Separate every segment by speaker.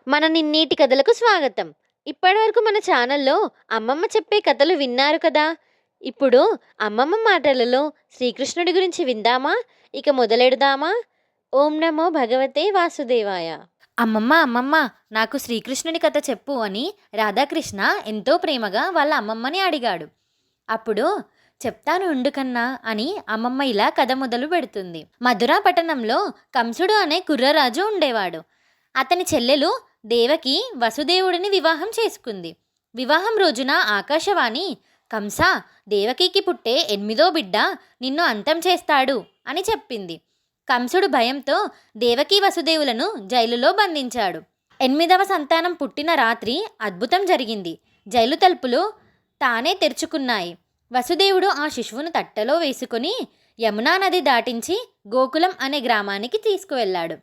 Speaker 1: మన నిన్నీటి కథలకు స్వాగతం. ఇప్పటివరకు మన ఛానల్లో అమ్మమ్మ చెప్పే కథలు విన్నారు కదా. ఇప్పుడు అమ్మమ్మ మాటలలో శ్రీకృష్ణుడి గురించి విందామా? ఇక మొదలెడదామా? ఓం నమో భగవతే వాసుదేవాయ. అమ్మమ్మ అమ్మమ్మ, నాకు శ్రీకృష్ణుడి కథ చెప్పు అని రాధాకృష్ణ ఎంతో ప్రేమగా వాళ్ళ అమ్మమ్మని అడిగాడు. అప్పుడు చెప్తాను ఉండు కన్నా అని అమ్మమ్మ ఇలా కథ మొదలు పెడుతుంది. మధురా పట్టణంలో కంసుడు అనే కుర్రరాజు ఉండేవాడు. అతని చెల్లెలు దేవకి వసుదేవుడిని వివాహం చేసుకుంది. వివాహం రోజున ఆకాశవాణి, కంస, దేవకికి పుట్టే 8వ బిడ్డ నిన్ను అంతం చేస్తాడు అని చెప్పింది. కంసుడు భయంతో దేవకి వసుదేవులను జైలులో బంధించాడు. 8వ సంతానం పుట్టిన రాత్రి అద్భుతం జరిగింది. జైలు తలుపులు తానే తెరుచుకున్నాయి. వసుదేవుడు ఆ శిశువును తట్టలో వేసుకుని యమునా నది దాటించి గోకులం అనే గ్రామానికి తీసుకువెళ్ళాడు.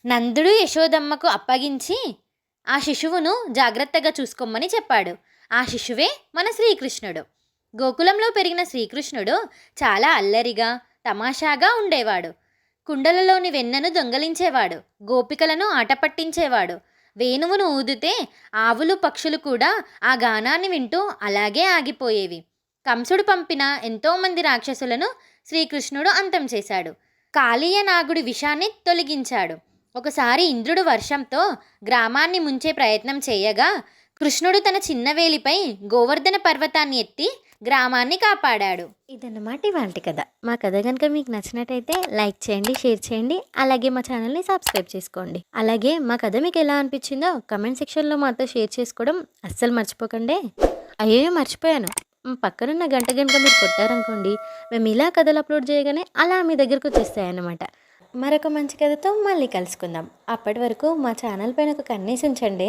Speaker 1: నందుడు యశోదమ్మకు అప్పగించి ఆ శిశువును జాగ్రత్తగా చూసుకోమని చెప్పాడు. ఆ శిశువే మన శ్రీకృష్ణుడు. గోకులంలో పెరిగిన శ్రీకృష్ణుడు చాలా అల్లరిగా తమాషాగా ఉండేవాడు. కుండలలోని వెన్నను దొంగలించేవాడు. గోపికలను ఆట పట్టించేవాడు. వేణువును ఊదితే ఆవులు పక్షులు కూడా ఆ గానాన్ని వింటూ అలాగే ఆగిపోయేవి. కంసుడు పంపిన ఎంతోమంది రాక్షసులను శ్రీకృష్ణుడు అంతం చేశాడు. కాళీయ నాగుడి విషాన్ని తొలగించాడు. ఒకసారి ఇంద్రుడు వర్షంతో గ్రామాన్ని ముంచే ప్రయత్నం చేయగా కృష్ణుడు తన చిన్న వేలిపై గోవర్ధన పర్వతాన్ని ఎత్తి గ్రామాన్ని కాపాడాడు. ఇదన్నమాట ఇవాల్టి కథ. మా కథ కనుక మీకు నచ్చినట్టయితే లైక్ చేయండి, షేర్ చేయండి, అలాగే మా ఛానల్ని సబ్స్క్రైబ్ చేసుకోండి. అలాగే మా కథ మీకు ఎలా అనిపించిందో కమెంట్ సెక్షన్లో మాతో షేర్ చేసుకోవడం అస్సలు మర్చిపోకండి. అయ్యో మర్చిపోయాను, పక్కనున్న గంట కనుక మీరు కొట్టారనుకోండి, మేము ఇలా కథలు అప్లోడ్ చేయగానే అలా మీ దగ్గరకు వచ్చేస్తాయన్నమాట. మరొక మంచి కథతో మళ్ళీ కలుసుకుందాం. అప్పటి వరకు మా ఛానల్ పైన ఒక కన్నేసి ఉంచండి.